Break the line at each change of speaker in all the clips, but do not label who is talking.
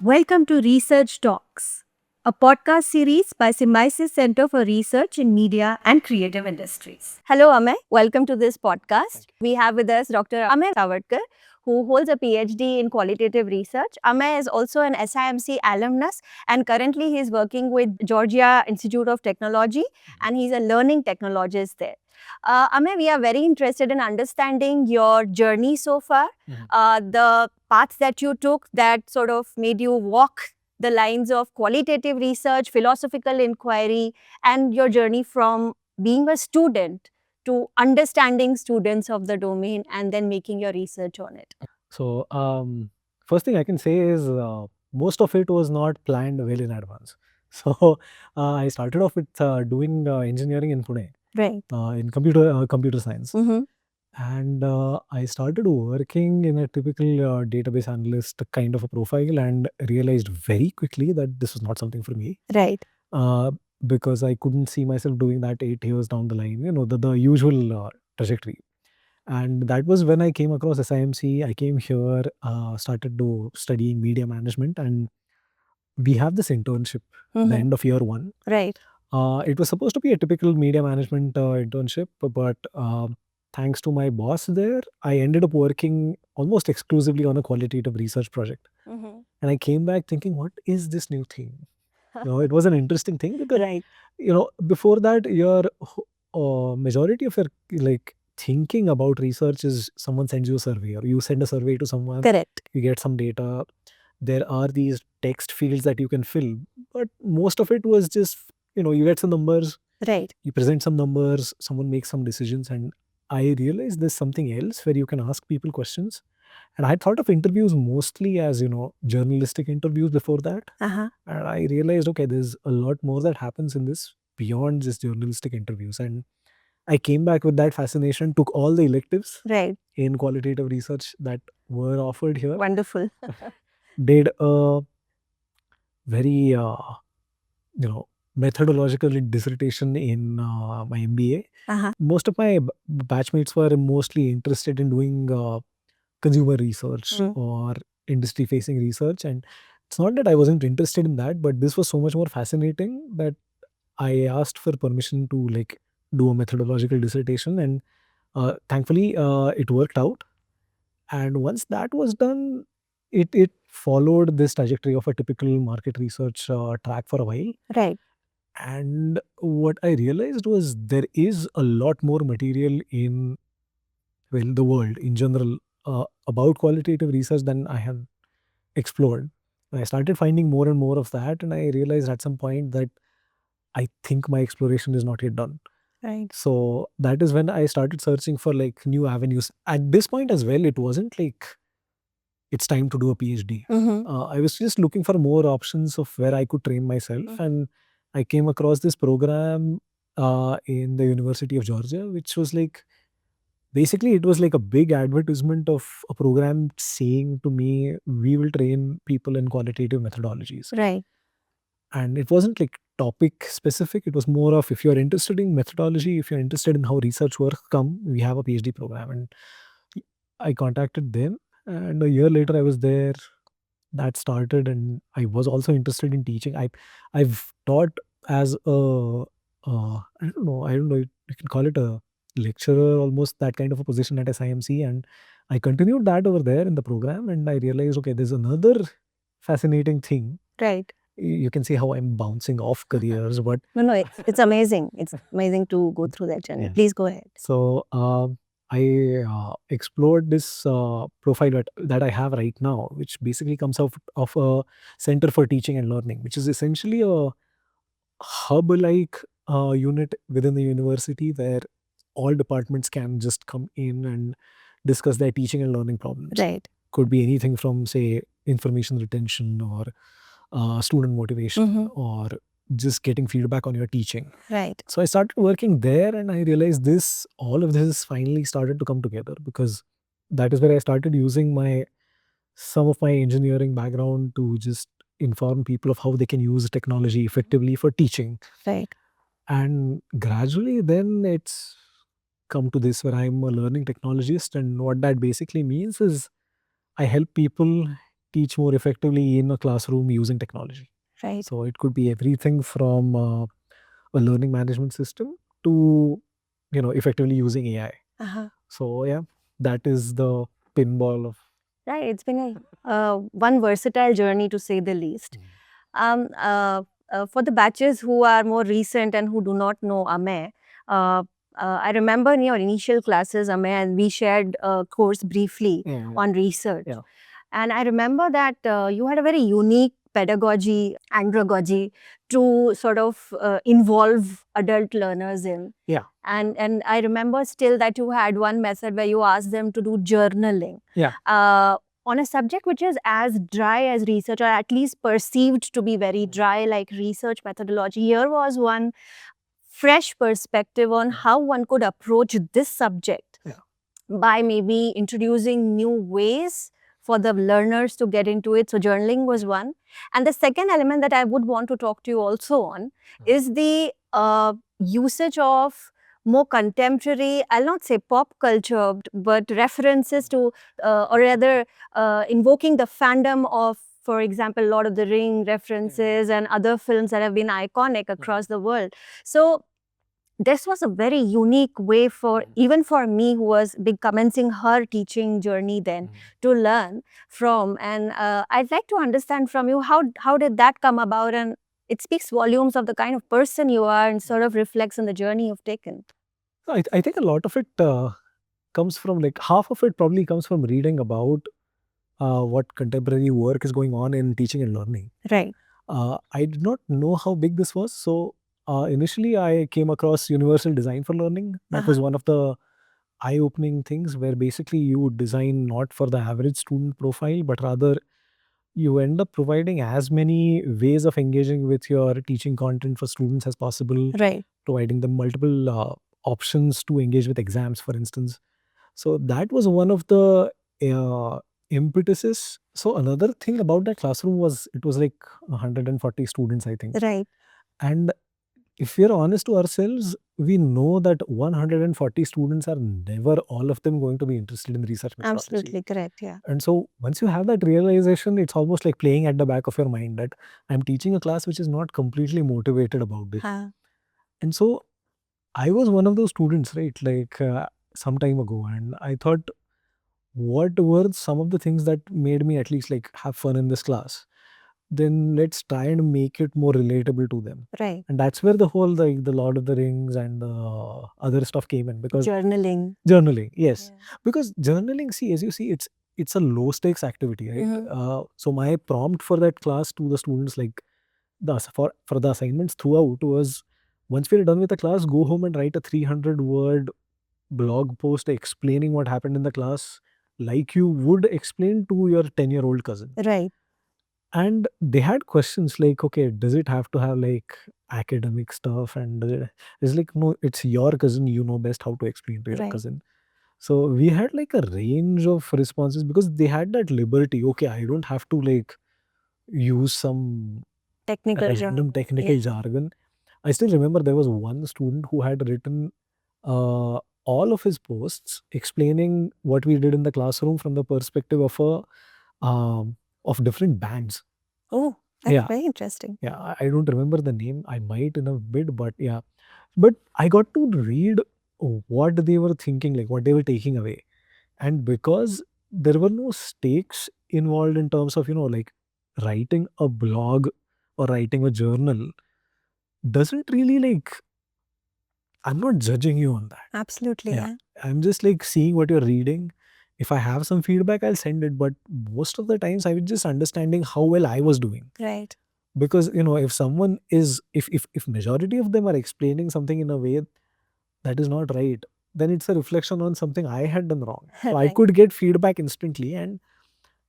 Welcome to Research Talks, a podcast series by Symbiosis Center for Research in Media and Creative Industries. Hello, Amey. Welcome to this podcast. We have with us Dr. Ameya Sawadkar, who holds a PhD in qualitative research. Amey is also an SIMC alumnus, and currently he is working with Georgia Institute of Technology, and he's a learning technologist there. Amey, we are very interested in understanding your journey so far, the paths that you took that sort of made you walk the lines of qualitative research, philosophical inquiry, and your journey from being a student to understanding students of the domain and then making your research on it.
So, first thing I can say is most of it was not planned well in advance. So, I started off with doing engineering in Pune
Right.
in computer science,
Mm-hmm.
and I started working in a typical database analyst kind of a profile, and realized very quickly that this was not something for me.
Right.
Uh, because I couldn't see myself doing that 8 years down the line. The usual trajectory. And that was when I came across SIMC. I came here, started to studying media management, and we have this internship the
Mm-hmm.
end of year one.
Right.
It was supposed to be a typical media management internship, but thanks to my boss there, I ended up working almost exclusively on a qualitative research project.
Mm-hmm.
And I came back thinking, what is this new thing? It was an interesting thing because
Right.
before that, your majority of your like thinking about research is someone sends you a survey, or you send a survey to someone,
Correct.
you get some data. There are these text fields that you can fill, but most of it was just you get some numbers,
Right.
you present some numbers, someone makes some decisions. And I realized there's something else where you can ask people questions. And I thought of interviews mostly as journalistic interviews before that.
Uh-huh.
And I realized, okay, there's a lot more that happens in this beyond just journalistic interviews. And I came back with that fascination, took all the electives
Right.
in qualitative research that were offered here,
Wonderful.
did a very, methodological dissertation in my MBA.
Uh-huh.
Most of my batchmates were mostly interested in doing consumer research
Mm.
or industry facing research. And it's not that I wasn't interested in that, but this was so much more fascinating that I asked for permission to do a methodological dissertation. And thankfully it worked out. And once that was done, it followed this trajectory of a typical market research track for a while.
Right.
And what I realized was there is a lot more material in the world in general about qualitative research than I have explored. And I started finding more and more of that, and I realized at some point that I think my exploration is not yet done.
Right.
So that is when I started searching for new avenues. At this point as well, it wasn't like it's time to do a PhD.
Mm-hmm.
I was just looking for more options of where I could train myself, and I came across this program in the University of Georgia, which was basically it was like a big advertisement of a program saying to me, we will train people in qualitative methodologies.
Right.
And it wasn't like topic specific, it was more of, if you're interested in methodology, if you're interested in how research works, come, we have a PhD program. And I contacted them, and a year later I was there. That started, and I was also interested in teaching. I've taught as a I don't know, you can call it a lecturer, almost that kind of a position at SIMC. And I continued that over there in the program, and I realized, okay, there's another fascinating thing.
Right.
You can see how I'm bouncing off careers, but
No, it's amazing. It's amazing to go through that journey.
yeah.
Please go ahead.
So I explored this profile that I have right now, which basically comes out of a Center for Teaching and Learning, which is essentially a hub-like unit within the university where all departments can just come in and discuss their teaching and learning problems.
Right.
Could be anything from, say, information retention, or student motivation, or just getting feedback on your teaching.
Right.
So I started working there, and I realized all of this finally started to come together, because that is where I started using some of my engineering background to just inform people of how they can use technology effectively for teaching.
Right.
And gradually then it's come to this where I'm a learning technologist. And what that basically means is I help people teach more effectively in a classroom using technology.
Right.
So it could be everything from a learning management system to effectively using AI. So yeah, that is the pinball of.
Right. It's been a one versatile journey to say the least. Um, uh, for the batches who are more recent and who do not know Ameya, I remember in your initial classes, Ameya, and we shared a course briefly on research.
Yeah.
And I remember that you had a very unique pedagogy, andragogy to sort of involve adult learners in.
Yeah.
And I remember still that you had one method where you asked them to do journaling.
Yeah.
On a subject which is as dry as research, or at least perceived to be very dry like research methodology. Here was one fresh perspective on how one could approach this subject by maybe introducing new ways for the learners to get into it. So journaling was one. And the second element that I would want to talk to you also on is the usage of more contemporary, I'll not say pop culture, but references to, or rather invoking the fandom of, for example, Lord of the Ring references and other films that have been iconic across the world. So this was a very unique way for, even for me who was commencing her teaching journey then, to learn from. And I'd like to understand from you, how did that come about? And it speaks volumes of the kind of person you are and sort of reflects on the journey you've taken.
I think a lot of it comes from, like, half of it probably comes from reading about what contemporary work is going on in teaching and learning.
Right.
I did not know how big this was. So initially I came across universal design for learning. That was one of the eye-opening things, where basically you design not for the average student profile, but rather you end up providing as many ways of engaging with your teaching content for students as possible,
Right.
providing them multiple options to engage with exams, for instance. So that was one of the impetuses. So another thing about that classroom was it was like 140 students, I think.
Right.
And if we're honest to ourselves, we know that 140 students are never all of them going to be interested in research methodology.
Absolutely correct. Yeah.
And so once you have that realization, it's almost like playing at the back of your mind that I'm teaching a class which is not completely motivated about this. And so I was one of those students, right? Like some time ago, and I thought, what were some of the things that made me at least like have fun in this class? Then let's try and make it more relatable to them.
Right.
And that's where the whole the Lord of the Rings and the other stuff came in, because
Journaling.
Yes. Because journaling, see, as you see, it's a low stakes activity, right? So my prompt for that class to the students, like for the assignments throughout, was, once we're done with the class, go home and write a 300-word blog post explaining what happened in the class, like you would explain to your 10-year-old cousin.
Right.
And they had questions like, okay, does it have to have like academic stuff? And it's like, no, it's your cousin, you know best how to explain to your cousin. So we had like a range of responses, because they had that liberty. Okay, I don't have to like use some random technical jargon. I still remember there was one student who had written all of his posts explaining what we did in the classroom from the perspective of different bands.
Oh, that's very interesting.
Yeah, I don't remember the name. I might in a bit, but yeah. But I got to read what they were thinking, like what they were taking away. And because there were no stakes involved in terms of, like writing a blog or writing a journal, doesn't really like, I'm not judging you on that.
Absolutely.
Yeah. I'm just like seeing what you're reading. If I have some feedback, I'll send it. But most of the times I was just understanding how well I was doing.
Right.
Because, if someone is, if majority of them are explaining something in a way that is not right, then it's a reflection on something I had done wrong. So I could get feedback instantly, and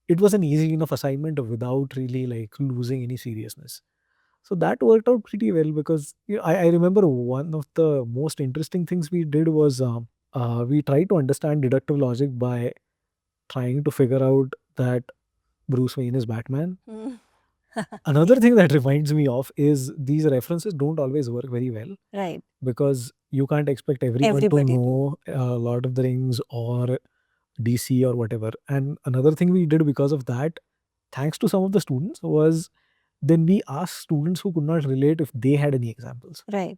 it was an easy enough assignment without really like losing any seriousness. So that worked out pretty well, because I remember one of the most interesting things we did was we tried to understand deductive logic by trying to figure out that Bruce Wayne is Batman. Another thing that reminds me of is these references don't always work very well.
Right.
Because you can't expect everyone to know Lord of the Rings or DC or whatever. And another thing we did because of that, thanks to some of the students, was then we asked students who could not relate if they had any examples.
Right.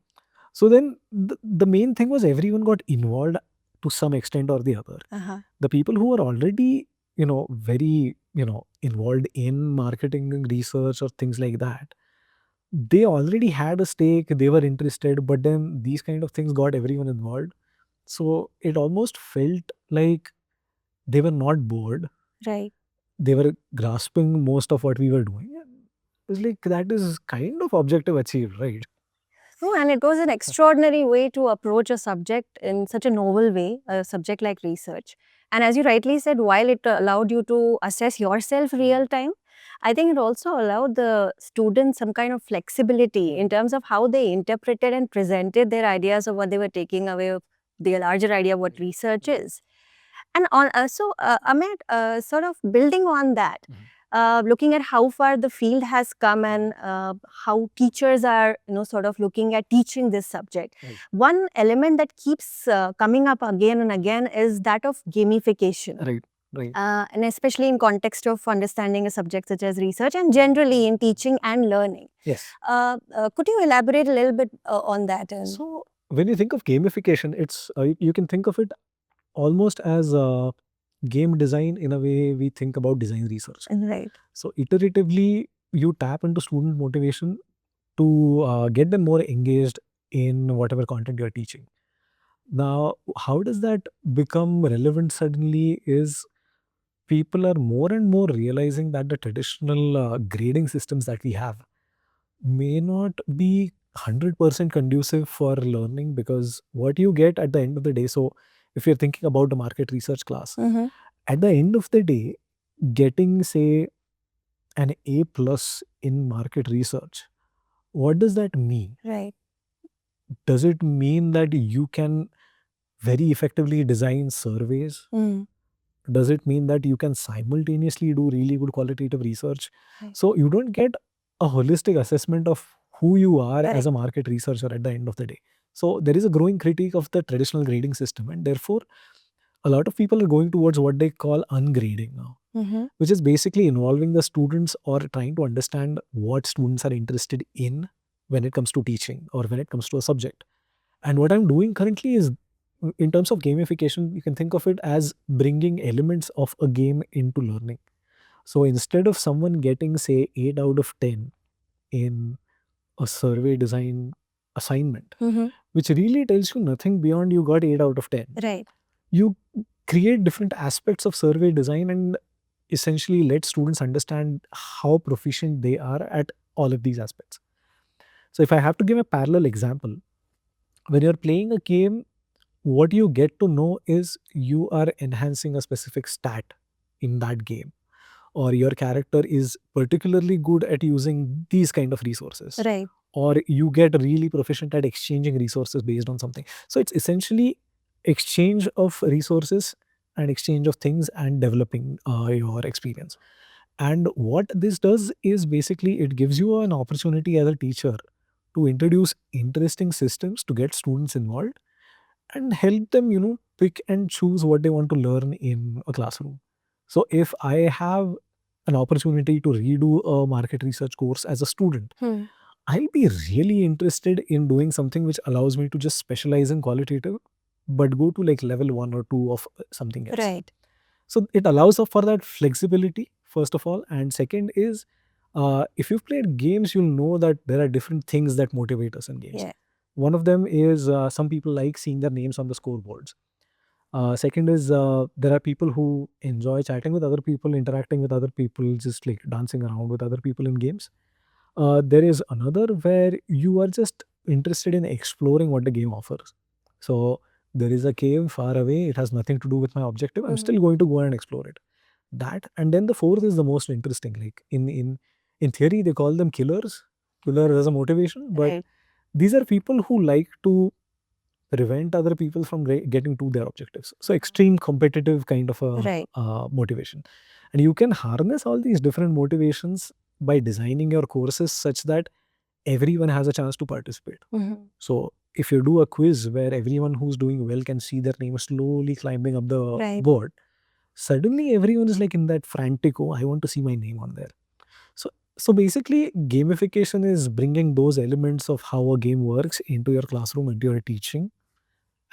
So then the main thing was everyone got involved to some extent or the other. The people who were already, very, involved in marketing and research or things like that, they already had a stake, they were interested, but then these kind of things got everyone involved. So it almost felt like they were not bored.
Right.
They were grasping most of what we were doing. It was like that is kind of objective achieved, right?
Oh, and it was an extraordinary way to approach a subject in such a novel way, a subject like research. And as you rightly said, while it allowed you to assess yourself real time, I think it also allowed the students some kind of flexibility in terms of how they interpreted and presented their ideas of what they were taking away of the larger idea of what research is. And Amit, sort of building on that, looking at how far the field has come and how teachers are, sort of looking at teaching this subject.
Right.
One element that keeps coming up again and again is that of gamification.
Right. Right.
And especially in context of understanding a subject such as research and generally in teaching and learning.
Yes.
Could you elaborate a little bit on that?
So when you think of gamification, it's you can think of it almost as game design in a way we think about design research.
Right.
So iteratively, you tap into student motivation to get them more engaged in whatever content you're teaching. Now, how does that become relevant suddenly is people are more and more realizing that the traditional grading systems that we have may not be 100% conducive for learning, because what you get at the end of the day, so if you're thinking about a market research class, at the end of the day, getting say an A plus in market research, what does that mean?
Right.
Does it mean that you can very effectively design surveys? Does it mean that you can simultaneously do really good qualitative research?
Right.
So you don't get a holistic assessment of who you are
Correct.
as a market researcher at the end of the day. So there is a growing critique of the traditional grading system, and therefore a lot of people are going towards what they call ungrading now, which is basically involving the students or trying to understand what students are interested in when it comes to teaching or when it comes to a subject. And what I'm doing currently is, in terms of gamification, you can think of it as bringing elements of a game into learning. So instead of someone getting, say, 8 out of 10 in a survey design assignment, which really tells you nothing beyond you got 8 out of 10,
Right.
you create different aspects of survey design and essentially let students understand how proficient they are at all of these aspects. So if I have to give a parallel example, when you're playing a game, what you get to know is you are enhancing a specific stat in that game, or your character is particularly good at using these kind of resources,
Right.
or you get really proficient at exchanging resources based on something. So it's essentially exchange of resources and exchange of things and developing your experience. And what this does is basically it gives you an opportunity as a teacher to introduce interesting systems to get students involved and help them, pick and choose what they want to learn in a classroom. So if I have an opportunity to redo a market research course as a student, I'll be really interested in doing something which allows me to just specialize in qualitative, but go to like level 1 or 2 of something else.
Right.
So it allows for that flexibility, first of all. And second is, if you've played games, you'll know that there are different things that motivate us in games.
Yeah.
One of them is some people like seeing their names on the scoreboards. Second is there are people who enjoy chatting with other people, interacting with other people, just like dancing around with other people in games. There is another where you are just interested in exploring what the game offers. So there is a cave far away. It has nothing to do with my objective. I'm still going to go and explore it. That, and then the fourth is the most interesting. Like in theory, they call them killers. Killer as a motivation, but
Right.
these are people who like to prevent other people from getting to their objectives. So extreme competitive kind of a
Right.
motivation. And you can harness all these different motivations by designing your courses such that everyone has a chance to participate. So if you do a quiz where everyone who's doing well can see their name slowly climbing up the
Right.
board, suddenly everyone is like in that frantic, oh, I want to see my name on there. So basically, gamification is bringing those elements of how a game works into your classroom, into your teaching,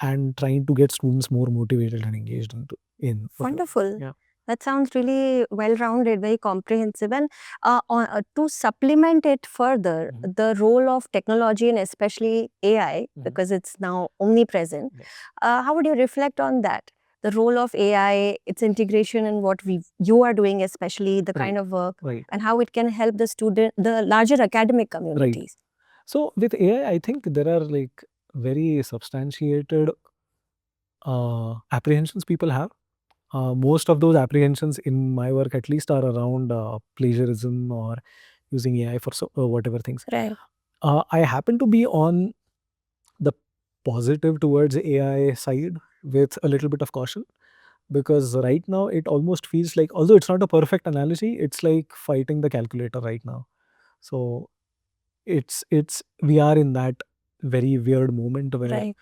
and trying to get students more motivated and engaged in.
Wonderful.
Yeah.
That sounds really well-rounded, very comprehensive. And to supplement it further, the role of technology and especially AI, because it's now omnipresent,
Yes.
how would you reflect on that? The role of AI, its integration in what you are doing, especially the kind of work,
Right.
and how it can help the larger academic communities.
So with AI, I think there are like very substantiated apprehensions people have. Most of those apprehensions in my work, at least, are around plagiarism or using AI for whatever things.
Right.
I happen to be on the positive towards AI side with a little bit of caution, because right now it almost feels like, although it's not a perfect analogy, it's like fighting the calculator right now. So it's we are in that very weird moment where
Right.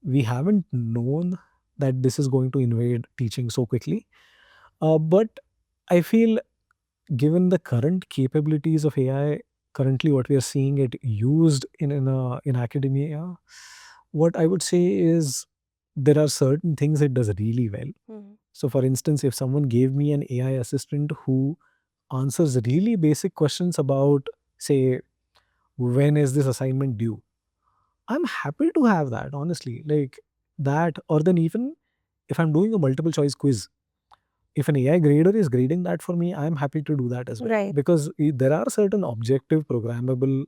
we haven't known that this is going to invade teaching so quickly. But I feel, given the current capabilities of AI, currently what we are seeing it used in academia, what I would say is there are certain things it does really well. So, for instance, if someone gave me an AI assistant who answers really basic questions about, say, when is this assignment due, I'm happy to have that, honestly. Like that, or then even if I'm doing a multiple choice quiz, if an AI grader is grading that for me, I'm happy to do that as well.
Right.
Because there are certain objective, programmable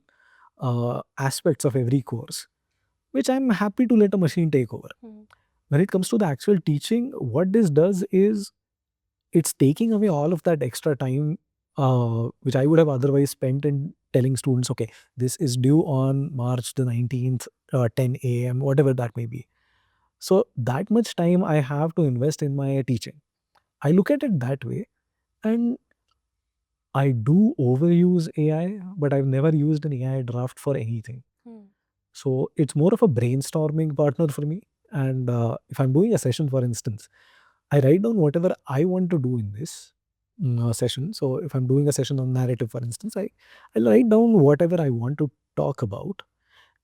aspects of every course, which I'm happy to let a machine take over. When it comes to the actual teaching, what this does is it's taking away all of that extra time, which I would have otherwise spent in telling students, okay, this is due on March the 19th, 10 a.m., whatever that may be. So that much time I have to invest in my teaching. I look at it that way, and I do overuse AI, but I've never used an AI draft for anything. So it's more of a brainstorming partner for me. And if I'm doing a session, for instance, I write down whatever I want to do in this session. So if I'm doing a session on narrative, for instance, I'll write down whatever I want to talk about.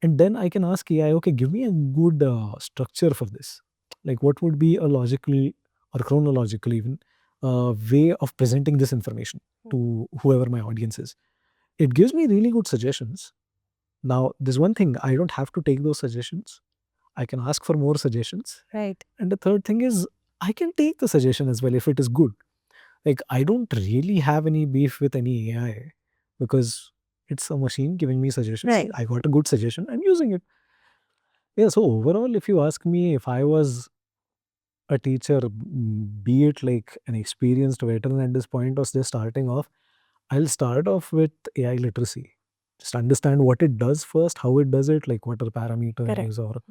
And then I can ask AI, okay, give me a good structure for this. Like what would be a logical or chronological even way of presenting this information to whoever my audience is. It gives me really good suggestions. Now, there's one thing, I don't have to take those suggestions. I can ask for more suggestions.
Right.
And the third thing is, I can take the suggestion as well if it is good. Like, I don't really have any beef with any AI because it's a machine giving me suggestions.
Right.
I got a good suggestion, I'm using it. Yeah, so overall, if you ask me if I was a teacher, be it like an experienced veteran at this point or just starting off, I'll start off with AI literacy. Just understand what it does first, how it does it, like what are parameters or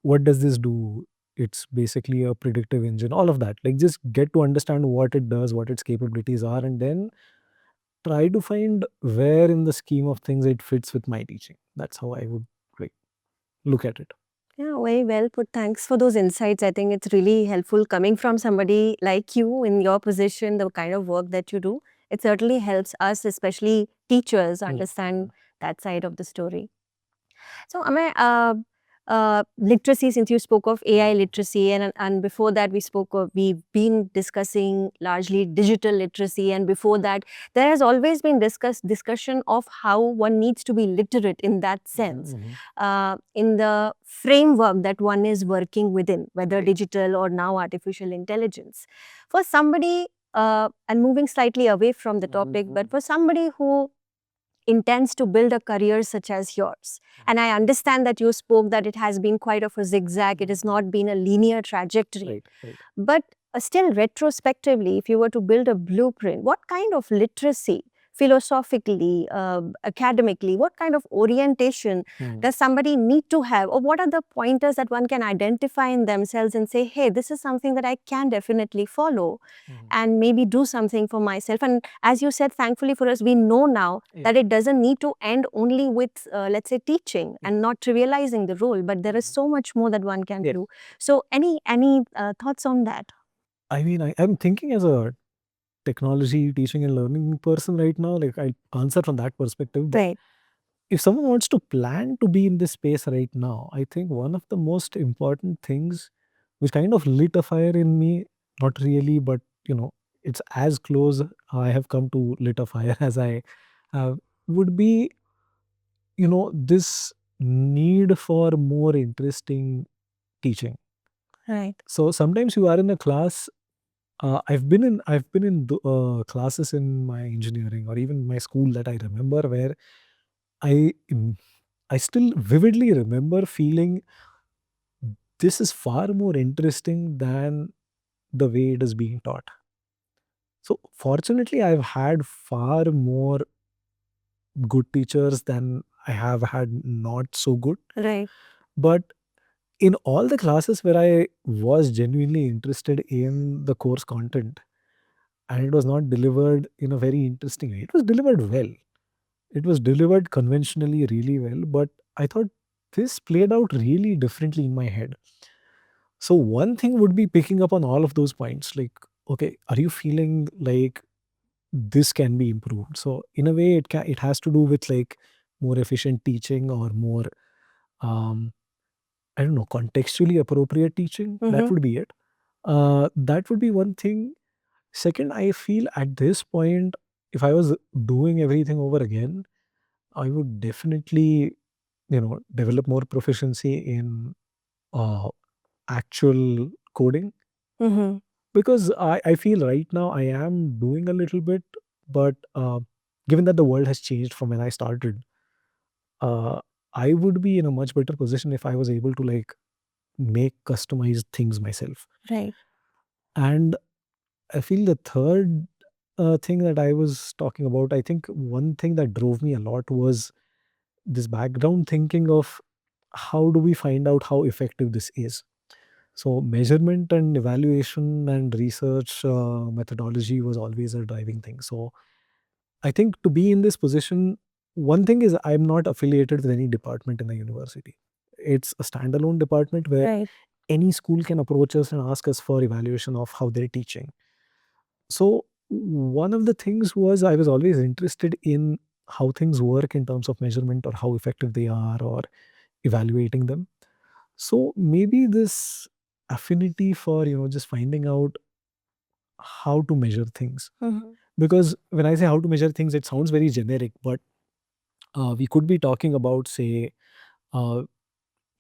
what does this do. It's basically a predictive engine, all of that. Like just get to understand what it does, what its capabilities are, and then try to find where in the scheme of things it fits with my teaching. That's how I would like look at it.
Yeah, very well put. Thanks for those insights. I think it's really helpful coming from somebody like you in your position, the kind of work that you do. It certainly helps us, especially teachers, understand that side of the story. So, Amay, literacy, since you spoke of AI literacy, and before that we've been discussing largely digital literacy, and before that there has always been discussion of how one needs to be literate in that sense, in the framework that one is working within, whether digital or now artificial intelligence. For somebody, and moving slightly away from the topic, but for somebody who intends to build a career such as yours. And I understand that you spoke that it has been quite of a zigzag, it has not been a linear trajectory. But still retrospectively, if you were to build a blueprint, what kind of literacy, philosophically, academically, what kind of orientation does somebody need to have? Or what are the pointers that one can identify in themselves and say, hey, this is something that I can definitely follow and maybe do something for myself. And as you said, thankfully for us, we know now that it doesn't need to end only with, let's say, teaching and not trivializing the role, but there is so much more that one can do. So any thoughts on that?
I mean, I'm thinking as a technology teaching and learning person right now. Like, I answer from that perspective. But
Right.
if someone wants to plan to be in this space right now, I think one of the most important things which kind of lit a fire in me, not really, but it's as close I have come to lit a fire as I have, would be, this need for more interesting teaching.
Right.
So sometimes you are in a class. Classes in my engineering or even my school that I remember where I im- I still vividly remember feeling this is far more interesting than the way it is being taught. So fortunately, I've had far more good teachers than I have had not so good.
Right.
But in all the classes where I was genuinely interested in the course content and it was not delivered in a very interesting way, it was delivered well. It was delivered conventionally really well, but I thought this played out really differently in my head. So one thing would be picking up on all of those points, like, okay, are you feeling like this can be improved? So in a way, it has to do with like more efficient teaching or more, um, I don't know, contextually appropriate teaching. That
Mm-hmm.
would be it. That would be one thing. Second, I feel at this point, if I was doing everything over again, I would definitely, develop more proficiency in uh, actual coding,
Mm-hmm.
because I feel right now I am doing a little bit, but given that the world has changed from when I started, uh, I would be in a much better position if I was able to like make customized things myself.
Right.
And I feel the third thing that I was talking about, I think one thing that drove me a lot was this background thinking of how do we find out how effective this is. So measurement and evaluation and research methodology was always a driving thing. So I think to be in this position, one thing is I'm not affiliated with any department in the university. It's a standalone department where
Right.
any school can approach us and ask us for evaluation of how they're teaching. So one of the things was I was always interested in how things work in terms of measurement or how effective they are or evaluating them. So maybe this affinity for just finding out how to measure things,
Mm-hmm.
because when I say how to measure things it sounds very generic, but we could be talking about, say, uh,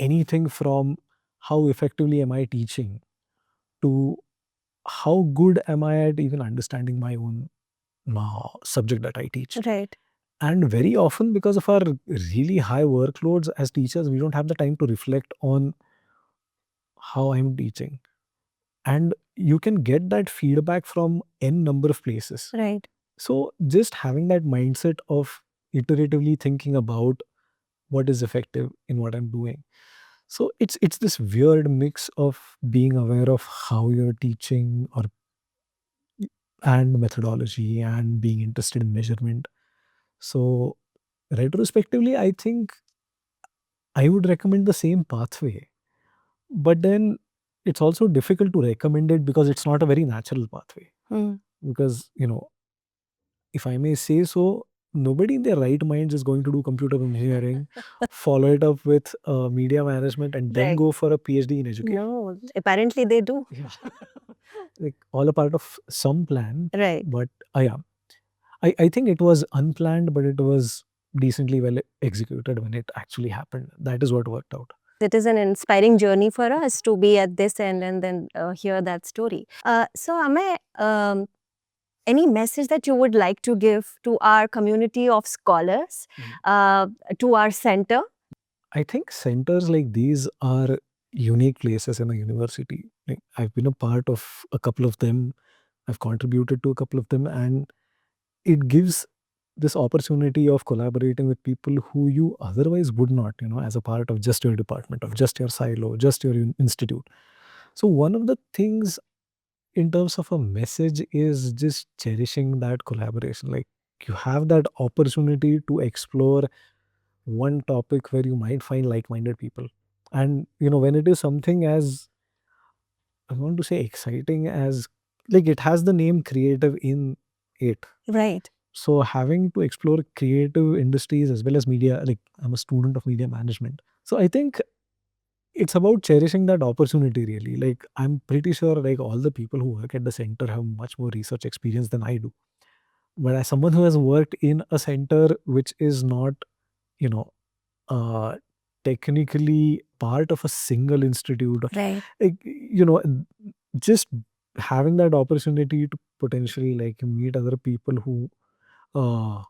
anything from how effectively am I teaching to how good am I at even understanding my own subject that I teach.
Right.
And very often, because of our really high workloads as teachers, we don't have the time to reflect on how I'm teaching. And you can get that feedback from n number of places.
Right.
So just having that mindset of iteratively thinking about what is effective in what I'm doing. So it's this weird mix of being aware of how you're teaching or and methodology and being interested in measurement. So retrospectively, I think I would recommend the same pathway. But then it's also difficult to recommend it because it's not a very natural pathway.
Mm.
Because, if I may say so, nobody in their right minds is going to do computer engineering, follow it up with media management, and then
Right.
go for a PhD in education.
No, apparently they do.
Yeah. Like all a part of some plan.
Right.
But yeah, I think it was unplanned, but it was decently well executed when it actually happened. That is what worked out.
It is an inspiring journey for us to be at this end and then hear that story. So, Amay, any message that you would like to give to our community of scholars, to our center?
I think centers like these are unique places in a university. Like, I've been a part of a couple of them. I've contributed to a couple of them, and it gives this opportunity of collaborating with people who you otherwise would not, as a part of just your department, of just your silo, just your institute. So one of the things in terms of a message is just cherishing that collaboration. Like, you have that opportunity to explore one topic where you might find like-minded people. And when it is something as, I want to say, exciting as like it has the name creative in it.
Right.
So having to explore creative industries as well as media, like I'm a student of media management. So I think it's about cherishing that opportunity really. Like I'm pretty sure like all the people who work at the center have much more research experience than I do. But as someone who has worked in a center which is not, you know, uh, technically part of a single institute,
Right.
like, just having that opportunity to potentially like meet other people who uh,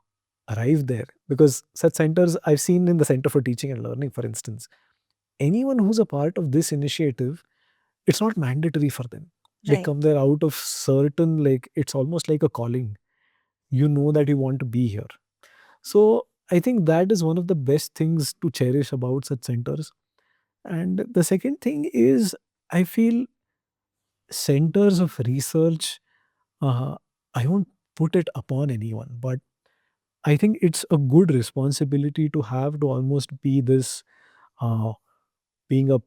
arrive there, because such centers I've seen in the Center for Teaching and Learning, for instance, anyone who's a part of this initiative, it's not mandatory for them. They
Right.
come there out of certain, like it's almost like a calling. You know that you want to be here. So I think that is one of the best things to cherish about such centers. And the second thing is, I feel centers of research, uh, I won't put it upon anyone, but I think it's a good responsibility to have, to almost be this, uh, being a,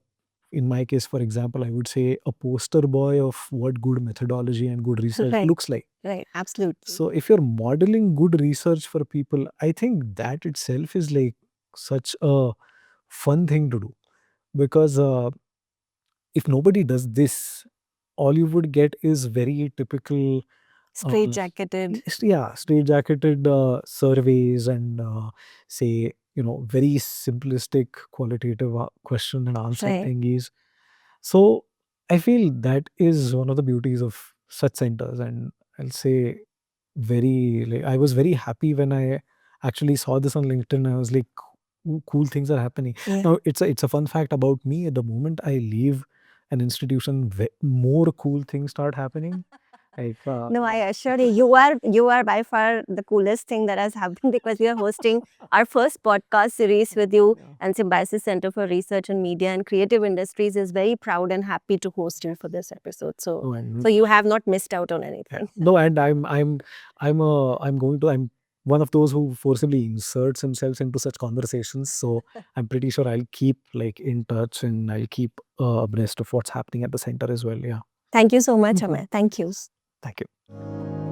in my case, for example, I would say a poster boy of what good methodology and good research
Right.
looks like.
Right. Absolutely.
So if you're modeling good research for people, I think that itself is like such a fun thing to do, because if nobody does this, all you would get is very typical,
Straight jacketed.
yeah, straight-jacketed surveys and say, very simplistic qualitative question and answer
Right.
thingies. So I feel that is one of the beauties of such centers, and I'll say very, like, I was very happy when I actually saw this on LinkedIn. I was like, cool things are happening.
Yeah.
Now it's a fun fact about me. At the moment I leave an institution, more cool things start happening. Like,
No, I assure you, you are by far the coolest thing that has happened because we are hosting our first podcast series with you,
yeah.
and Symbiosis Center for Research in Media and Creative Industries is very proud and happy to host you for this episode. So,
Oh, and
so you have not missed out on
yeah.
anything.
No, and I'm one of those who forcibly inserts himself into such conversations. So I'm pretty sure I'll keep like in touch, and I'll keep abreast of what's happening at the center as well. Yeah.
Thank you so much,
Mhm.
Ameya. Thank you.
Thank you.